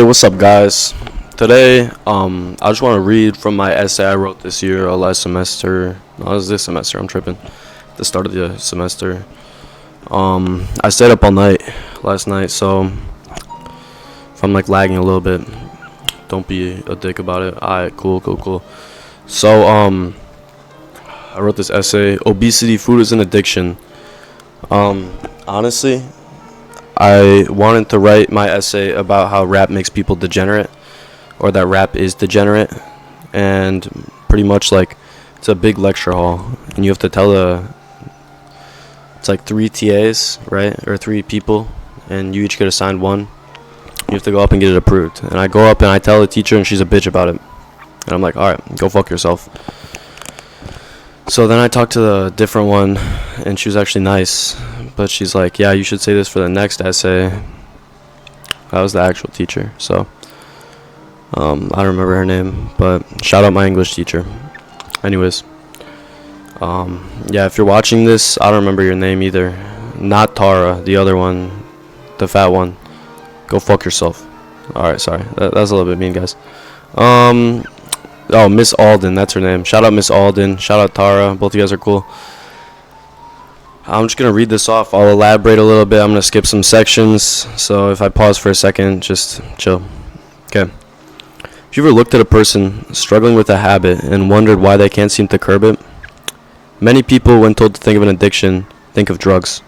what's up, guys? Today, I just want to read from my essay I wrote this year, or last semester. No, it was this semester. I'm tripping. The start of the semester. I stayed up all night last night, so if I'm like lagging a little bit, don't be a dick about it. Alright, cool. So, I wrote this essay. Obesity, food is an addiction. Honestly, I wanted to write my essay about how rap makes people degenerate, or that rap is degenerate, and pretty much like it's a big lecture hall, and you have to tell it's like 3 TAs, right, or 3 people, and you each get assigned one. You have to go up and get it approved, and I go up and I tell the teacher, and she's a bitch about it, and I'm like, alright, go fuck yourself. So then I talked to the different one, and she was actually nice, but she's like, yeah, you should say this for the next essay. That was the actual teacher, so I don't remember her name, but shout out my English teacher. Anyways, yeah, if you're watching this, I don't remember your name either. Not Tara, the other one, the fat one. Go fuck yourself. Alright, sorry, that's a little bit mean, guys. Oh, Miss Alden, that's her name. Shout out Miss Alden. Shout out Tara. Both of you guys are cool. I'm just going to read this off. I'll elaborate a little bit. I'm going to skip some sections. So if I pause for a second, just chill. Okay. Have you ever looked at a person struggling with a habit and wondered why they can't seem to curb it? Many people, when told to think of an addiction, think of drugs.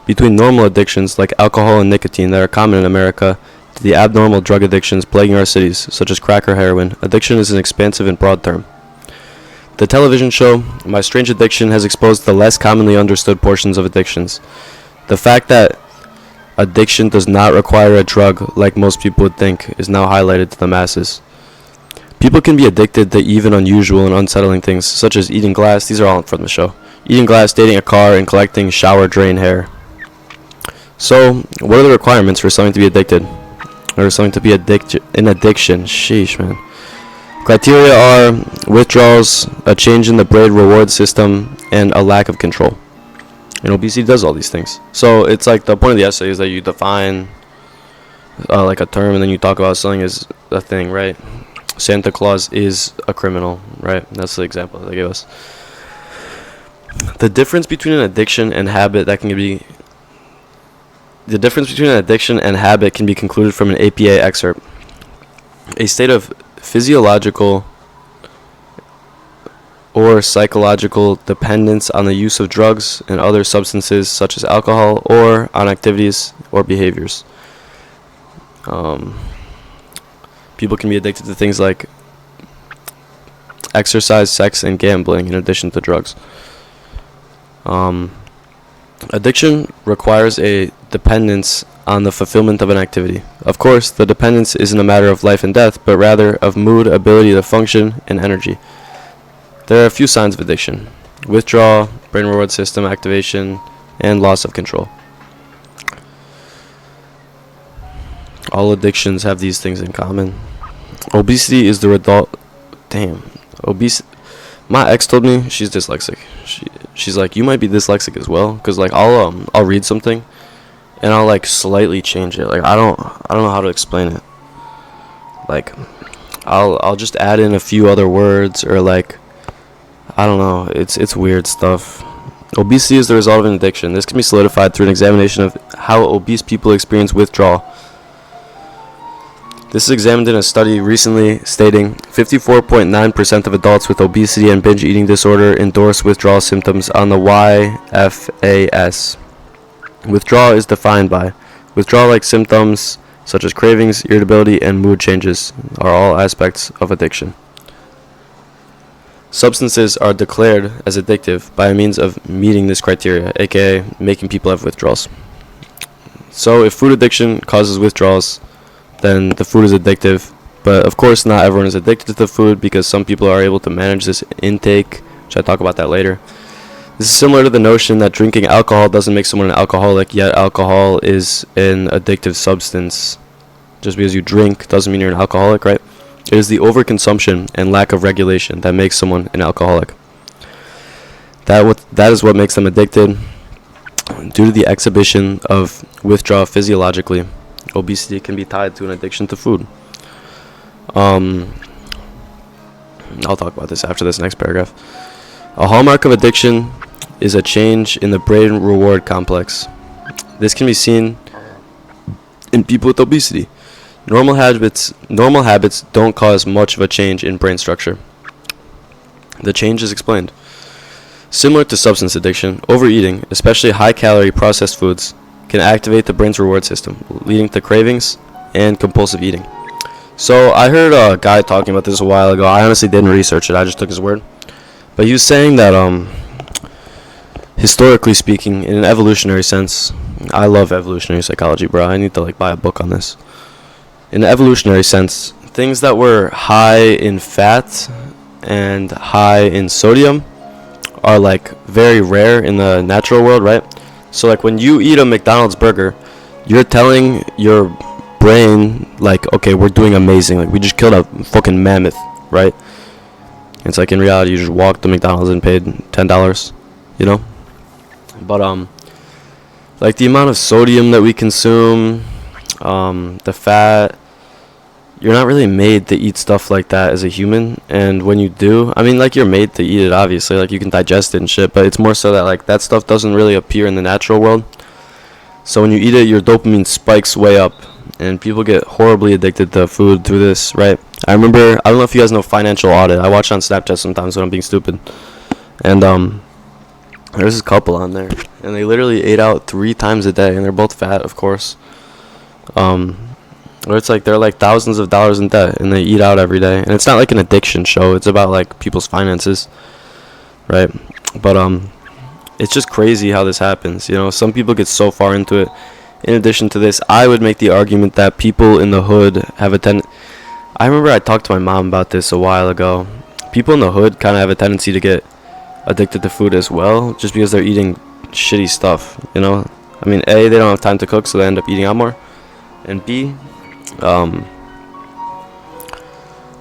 Between normal addictions like alcohol and nicotine that are common in America, to the abnormal drug addictions plaguing our cities, such as crack or heroin, addiction is an expansive and broad term. The television show My Strange Addiction has exposed the less commonly understood portions of addictions. The fact that addiction does not require a drug like most people would think is now highlighted to the masses. People can be addicted to even unusual and unsettling things, such as eating glass. These are all from the show. Eating glass, dating a car, and collecting shower drain hair. So, what are the requirements for something to be addicted? Or something to be an addiction? Sheesh, man. Criteria are withdrawals, a change in the brain reward system, and a lack of control. And obesity does all these things. So it's like the point of the essay is that you define like a term, and then you talk about something as a thing, right? Santa Claus is a criminal, right? That's the example they give us. The difference between an addiction and habit can be concluded from an APA excerpt. A state of physiological or psychological dependence on the use of drugs and other substances such as alcohol, or on activities or behaviors. People can be addicted to things like exercise, sex, and gambling in addition to drugs. Addiction requires a dependence on the fulfillment of an activity. Of course, the dependence isn't a matter of life and death, but rather of mood, ability to function, and energy. There are a few signs of addiction: withdrawal, brain reward system activation, and loss of control. All addictions have these things in common. Obesity is the result. My ex told me she's dyslexic. She's like, you might be dyslexic as well, because like I'll read something and I'll like slightly change it. Like I don't know how to explain it. Like I'll just add in a few other words, or like I don't know. It's weird stuff. Obesity is the result of an addiction. This can be solidified through an examination of how obese people experience withdrawal. This is examined in a study recently stating 54.9% of adults with obesity and binge eating disorder endorse withdrawal symptoms on the YFAS. Withdrawal is defined by withdrawal-like symptoms such as cravings, irritability, and mood changes are all aspects of addiction. Substances are declared as addictive by means of meeting this criteria, aka making people have withdrawals. So if food addiction causes withdrawals, then the food is addictive. But of course, not everyone is addicted to the food, because some people are able to manage this intake, which I talk about that later. This is similar to the notion that drinking alcohol doesn't make someone an alcoholic, yet alcohol is an addictive substance. Just because you drink doesn't mean you're an alcoholic, right? It is the overconsumption and lack of regulation that makes someone an alcoholic. That is what makes them addicted. Due to the exhibition of withdrawal physiologically, obesity can be tied to an addiction to food. Um, I'll talk about this after this next paragraph. A hallmark of addiction is a change in the brain reward complex. This can be seen in people with obesity. Normal habits don't cause much of a change in brain structure. The change is explained. Similar to substance addiction, overeating, especially high-calorie processed foods, can activate the brain's reward system, leading to cravings and compulsive eating. So I heard a guy talking about this a while ago. I honestly didn't research it. I just took his word. But he was saying that historically speaking, in an evolutionary sense, I love evolutionary psychology, bro. I need to buy a book on this. In an evolutionary sense, things that were high in fat and high in sodium are very rare in the natural world, right? So when you eat a McDonald's burger, you're telling your brain okay, we're doing amazing. We just killed a fucking mammoth, right? It's in reality, you just walked to McDonald's and paid $10, you know? But the amount of sodium that we consume, the fat, you're not really made to eat stuff like that as a human. And when you do, I mean, you're made to eat it, obviously, you can digest it and shit, but it's more so that that stuff doesn't really appear in the natural world. So when you eat it, your dopamine spikes way up, and people get horribly addicted to food through this, right? I don't know if you guys know Financial Audit. I watch on Snapchat sometimes when I'm being stupid. And there's this couple on there, and they literally ate out 3 times a day, and they're both fat, of course. Where it's they're thousands of dollars in debt, and they eat out every day. And it's not an addiction show. It's about people's finances, right? But it's just crazy how this happens. Some people get so far into it. In addition to this, I would make the argument that people in the hood have a I remember I talked to my mom about this a while ago. People in the hood kind of have a tendency to get addicted to food as well, just because they're eating shitty stuff, I mean, A, they don't have time to cook, so they end up eating out more. And B, I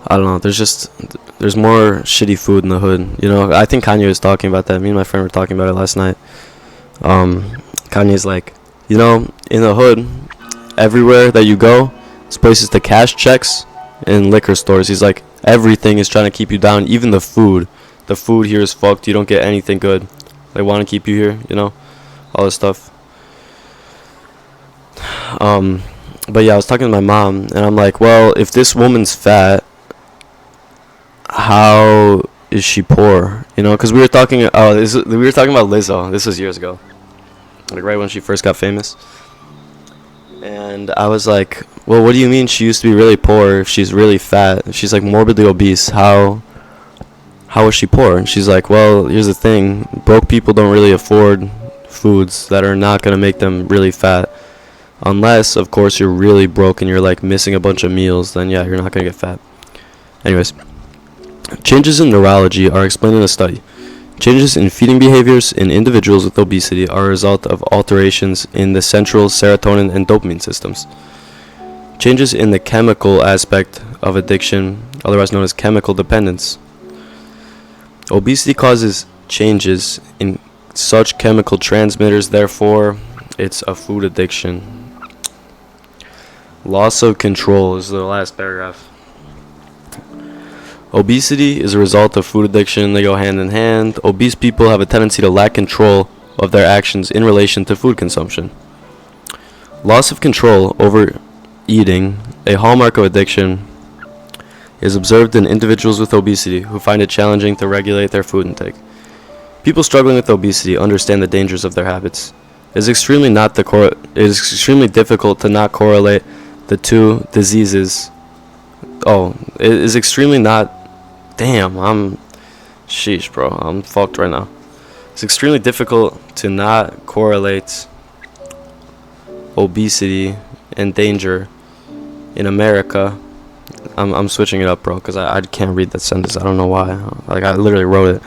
don't know, there's more shitty food in the hood, I think Kanye was talking about that. Me and my friend were talking about it last night. Kanye's in the hood, everywhere that you go, it's places to cash checks and liquor stores. He's everything is trying to keep you down, even the food. The food here is fucked. You don't get anything good. They want to keep you here, all this stuff. But yeah, I was talking to my mom, and I'm well, if this woman's fat, how is she poor? Because we were talking about Lizzo. This was years ago, right when she first got famous. And I was well, what do you mean she used to be really poor if she's really fat? If she's morbidly obese, how is she poor? And she's well, here's the thing, broke people don't really afford foods that are not going to make them really fat. Unless, of course, you're really broke and you're missing a bunch of meals, then yeah, you're not going to get fat. Anyways, changes in neurology are explained in a study. Changes in feeding behaviors in individuals with obesity are a result of alterations in the central serotonin and dopamine systems. Changes in the chemical aspect of addiction, otherwise known as chemical dependence. Obesity causes changes in such chemical transmitters, therefore, it's a food addiction. Loss of control is the last paragraph. Obesity is a result of food addiction. They go hand in hand. Obese people have a tendency to lack control of their actions in relation to food consumption. Loss of control over eating, a hallmark of addiction, is observed in individuals with obesity who find it challenging to regulate their food intake. People struggling with obesity understand the dangers of their habits. It is extremely difficult to not correlate the two diseases. It is extremely not. Damn, sheesh, bro. I'm fucked right now. It's extremely difficult to not correlate obesity and danger in America. I'm switching it up, bro, because I can't read that sentence. I don't know why. I literally wrote it.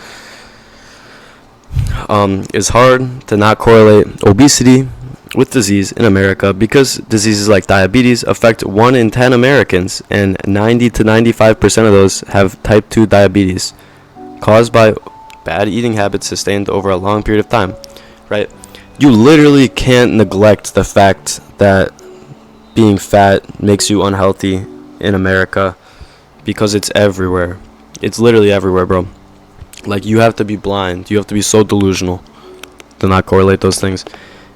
It's hard to not correlate obesity with disease in America because diseases like diabetes affect 1 in 10 Americans, and 90 to 95% of those have type 2 diabetes caused by bad eating habits sustained over a long period of time, right? You literally can't neglect the fact that being fat makes you unhealthy in America. because it's everywhere. It's literally everywhere, bro. Like, you have to be blind. You have to be so delusional to not correlate those things.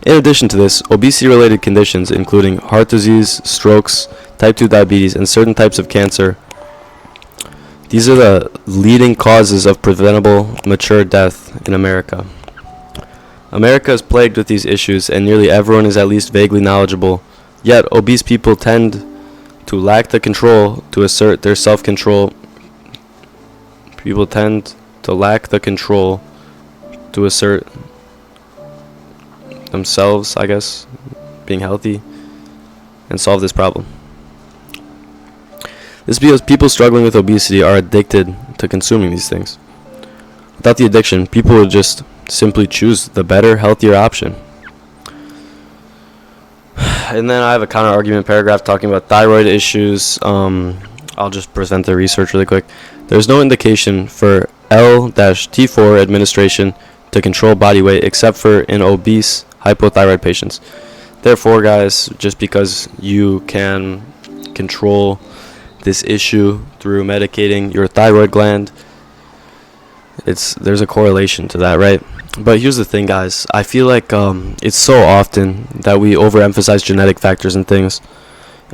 In addition to this, obesity-related conditions, including heart disease, strokes, type 2 diabetes, and certain types of cancer, these are the leading causes of preventable mature death in America. America is plagued with these issues, and nearly everyone is at least vaguely knowledgeable. Yet, obese people tend to lack the control to assert their self-control. People tend to lack the control to assert themselves, I guess, being healthy, and solve this problem. This is because people struggling with obesity are addicted to consuming these things. Without the addiction, people would just simply choose the better, healthier option. And then I have a counter argument paragraph talking about thyroid issues. I'll just present the research really quick. There's no indication for L-T4 administration to control body weight except for in obese hypothyroid patients. Therefore, guys, just because you can control this issue through medicating your thyroid gland, there's a correlation to that, right? But here's the thing, guys. I feel like it's so often that we overemphasize genetic factors and things.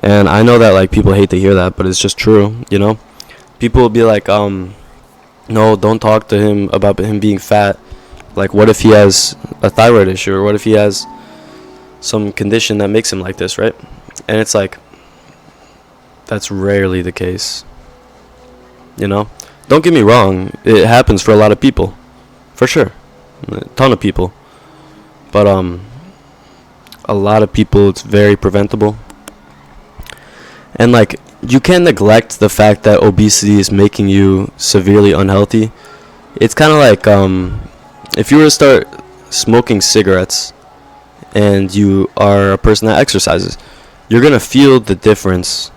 And I know that like people hate to hear that, but it's just true, you know? People will be like, no, don't talk to him about him being fat. Like, what if he has a thyroid issue, or what if he has some condition that makes him like this, right? And it's like, that's rarely the case, you know? Don't get me wrong, it happens for a lot of people, for sure, a ton of people, but a lot of people it's very preventable. And like, you can't neglect the fact that obesity is making you severely unhealthy. It's kind of like if you were to start smoking cigarettes and you are a person that exercises, you're gonna feel the difference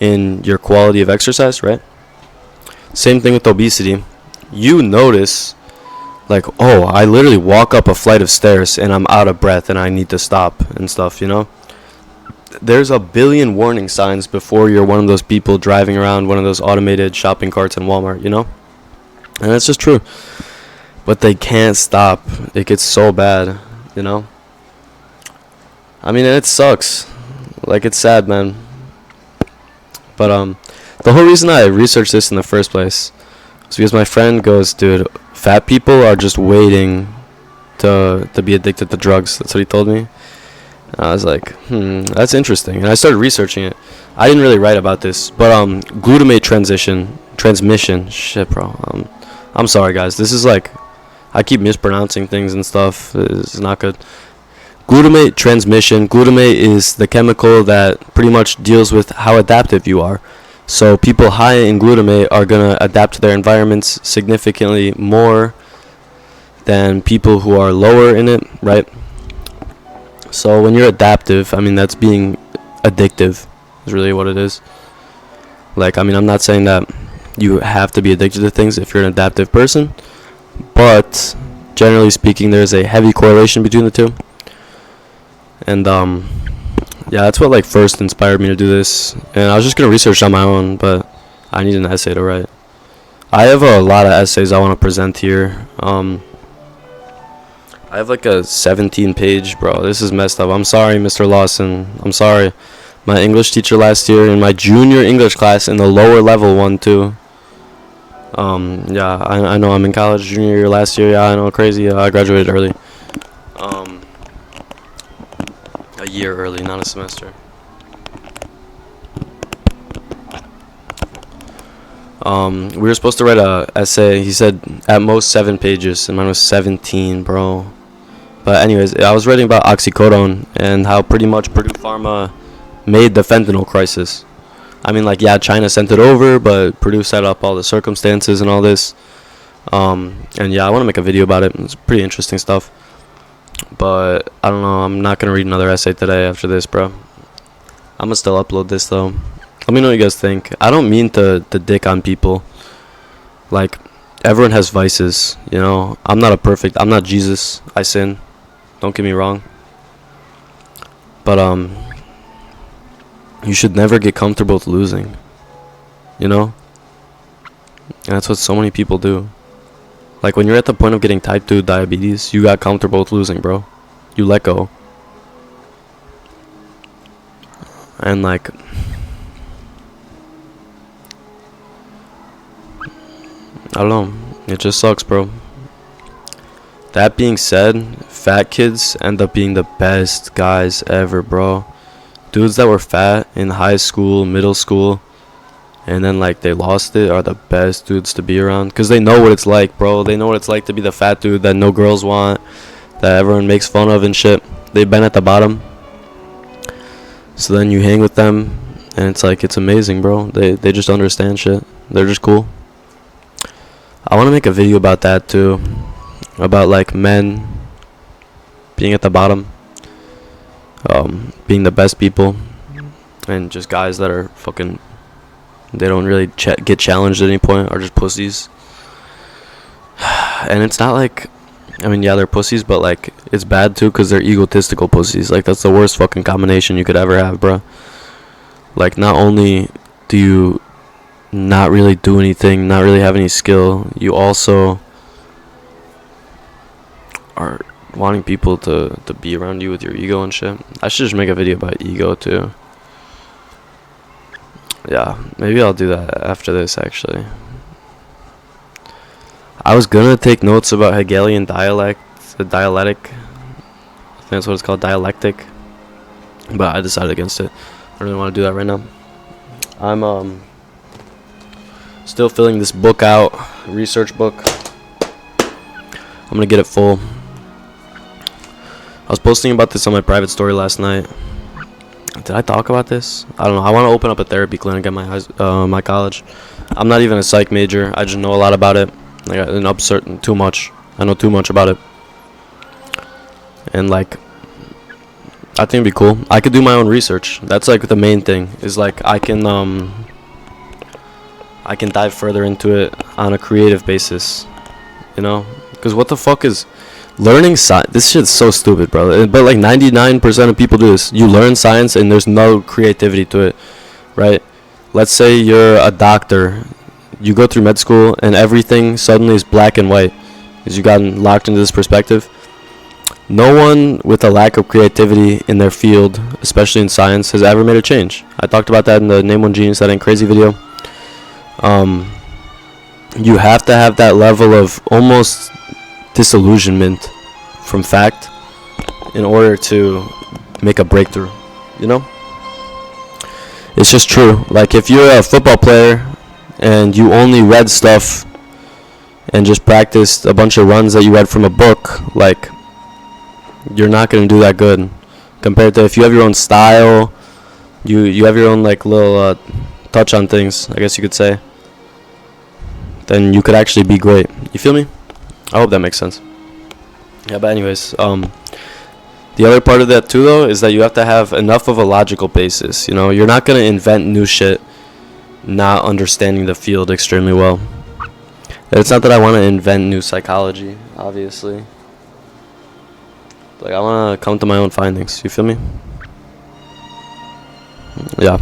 in your quality of exercise, right? Same thing with obesity. You notice, like, oh, I literally walk up a flight of stairs and I'm out of breath and I need to stop and stuff, you know? There's a billion warning signs before you're one of those people driving around one of those automated shopping carts in Walmart, you know? And that's just true. But they can't stop. It gets so bad, you know? I mean, it sucks. Like, it's sad, man. But the whole reason I researched this in the first place was because my friend goes, dude, fat people are just waiting to be addicted to drugs. That's what he told me. And I was like, that's interesting. And I started researching it. I didn't really write about this, but glutamate transmission. Shit, bro. I'm sorry, guys. This is like, I keep mispronouncing things and stuff. It's not good. Glutamate transmission. Glutamate is the chemical that pretty much deals with how adaptive you are. So people high in glutamate are going to adapt to their environments significantly more than people who are lower in it, right? So when you're adaptive, I mean, that's being addictive is really what it is. Like, I mean, I'm not saying that you have to be addicted to things if you're an adaptive person, but generally speaking, there's a heavy correlation between the two. And yeah, that's what like first inspired me to do this. And I was just gonna research on my own, but I need an essay to write. I have a lot of essays I want to present here. I have like a 17-page, bro. This is messed up. I'm sorry, Mr. Lawson. I'm sorry. My English teacher last year in my junior English class, in the lower level one too. Yeah, I know I'm in college junior year last year. Yeah, I know, crazy. I graduated early. A year early, not a semester. We were supposed to write a essay. He said at most 7 pages, and mine was 17, bro. But anyways, I was writing about oxycodone and how pretty much Purdue Pharma made the fentanyl crisis. I mean, like, yeah, China sent it over, but Purdue set up all the circumstances and all this. And yeah, I want to make a video about it. It's pretty interesting stuff. But I don't know. I'm not gonna read another essay today after this, bro. I'm gonna still upload this though. Let me know what you guys think. I don't mean to dick on people. Like, everyone has vices, you know. I'm not Jesus. I sin. Don't get me wrong. But you should never get comfortable with losing. You know? And that's what so many people do. Like, when you're at the point of getting type 2 diabetes, you got comfortable with losing, bro. You let go. And, like, I don't know. It just sucks, bro. That being said, fat kids end up being the best guys ever, bro. Dudes that were fat in high school, middle school, and then, like, they lost it are the best dudes to be around. Because they know what it's like, bro. They know what it's like to be the fat dude that no girls want, that everyone makes fun of and shit. They've been at the bottom. So then you hang with them, and it's like, it's amazing, bro. They just understand shit. They're just cool. I want to make a video about that, too. About, like, men being at the bottom. Being the best people. And just guys that are fucking... They don't really get challenged at any point, are just pussies. And it's not like, I mean, yeah, they're pussies, but, like, it's bad too because they're egotistical pussies. Like, that's the worst fucking combination you could ever have, bro. Like, not only do you not really do anything, not really have any skill, you also are wanting people to be around you with your ego and shit. I should just make a video about ego too. Yeah, maybe I'll do that after this, actually. I was gonna take notes about Hegelian dialectic. I think that's what it's called, dialectic. But I decided against it. I don't really want to do that right now. I'm still filling this book out, research book. I'm gonna get it full. I was posting about this on my private story last night. Did I talk about this? I don't know. I want to open up a therapy clinic at my college. I'm not even a psych major. I just know a lot about it. Like, I know too much. I know too much about it. And, like, I think it'd be cool. I could do my own research. That's, like, the main thing. Is, like, I can dive further into it on a creative basis. You know? Because what the fuck is... Learning science, this shit's so stupid, bro. But like 99% of people do this. You learn science and there's no creativity to it, right? Let's say you're a doctor. You go through med school and everything suddenly is black and white because you gotten locked into this perspective. No one with a lack of creativity in their field, especially in science, has ever made a change. I talked about that in the Name One Genius That Ain't Crazy video. You have to have that level of almost disillusionment from fact in order to make a breakthrough, you know? It's just true. Like, if you're a football player and you only read stuff and just practiced a bunch of runs that you read from a book, like, you're not going to do that good compared to if you have your own style, you have your own, like, little touch on things, I guess you could say, then you could actually be great. You feel me? I hope that makes sense. Yeah, but anyways, the other part of that too, though, is that you have to have enough of a logical basis. You know, you're not going to invent new shit not understanding the field extremely well. It's not that I want to invent new psychology, obviously. Like, I want to come to my own findings. You feel me? Yeah.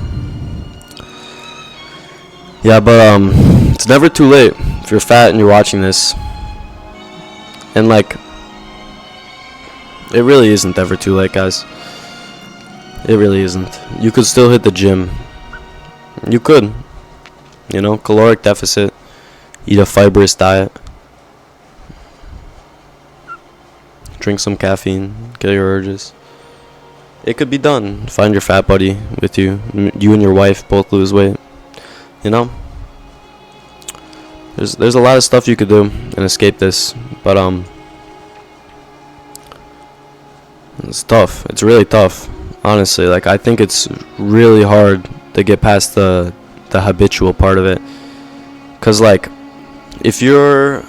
Yeah, but it's never too late if you're fat and you're watching this. And, like, it really isn't ever too late, guys. It really isn't. You could still hit the gym. You could. You know, caloric deficit. Eat a fibrous diet. Drink some caffeine. Get your urges. It could be done. Find your fat buddy with you. You and your wife both lose weight. You know? There's a lot of stuff you could do and escape this, but it's tough. It's really tough, honestly. Like, I think it's really hard to get past the habitual part of it, cause like if you're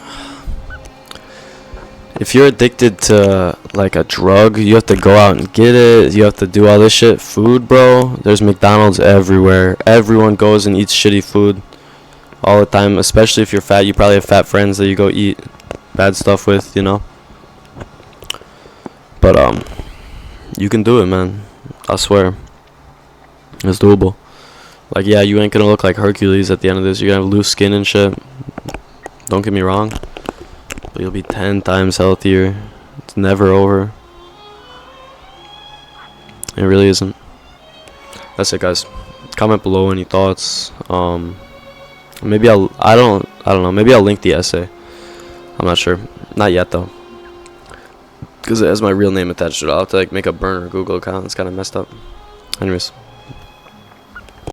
addicted to like a drug, you have to go out and get it. You have to do all this shit. Food, bro. There's McDonald's everywhere. Everyone goes and eats shitty food all the time, especially if you're fat. You probably have fat friends that you go eat bad stuff with, you know. But you can do it, man. I swear. It's doable. Like, yeah, you ain't gonna look like Hercules at the end of this. You're gonna have loose skin and shit. Don't get me wrong, but you'll be 10 times healthier. It's never over. It really isn't. That's it, guys. Comment below any thoughts. Maybe I don't know. Maybe I'll link the essay. I'm not sure. Not yet though, because it has my real name attached to it. I'll have to like make a burner Google account. It's kind of messed up. Anyways.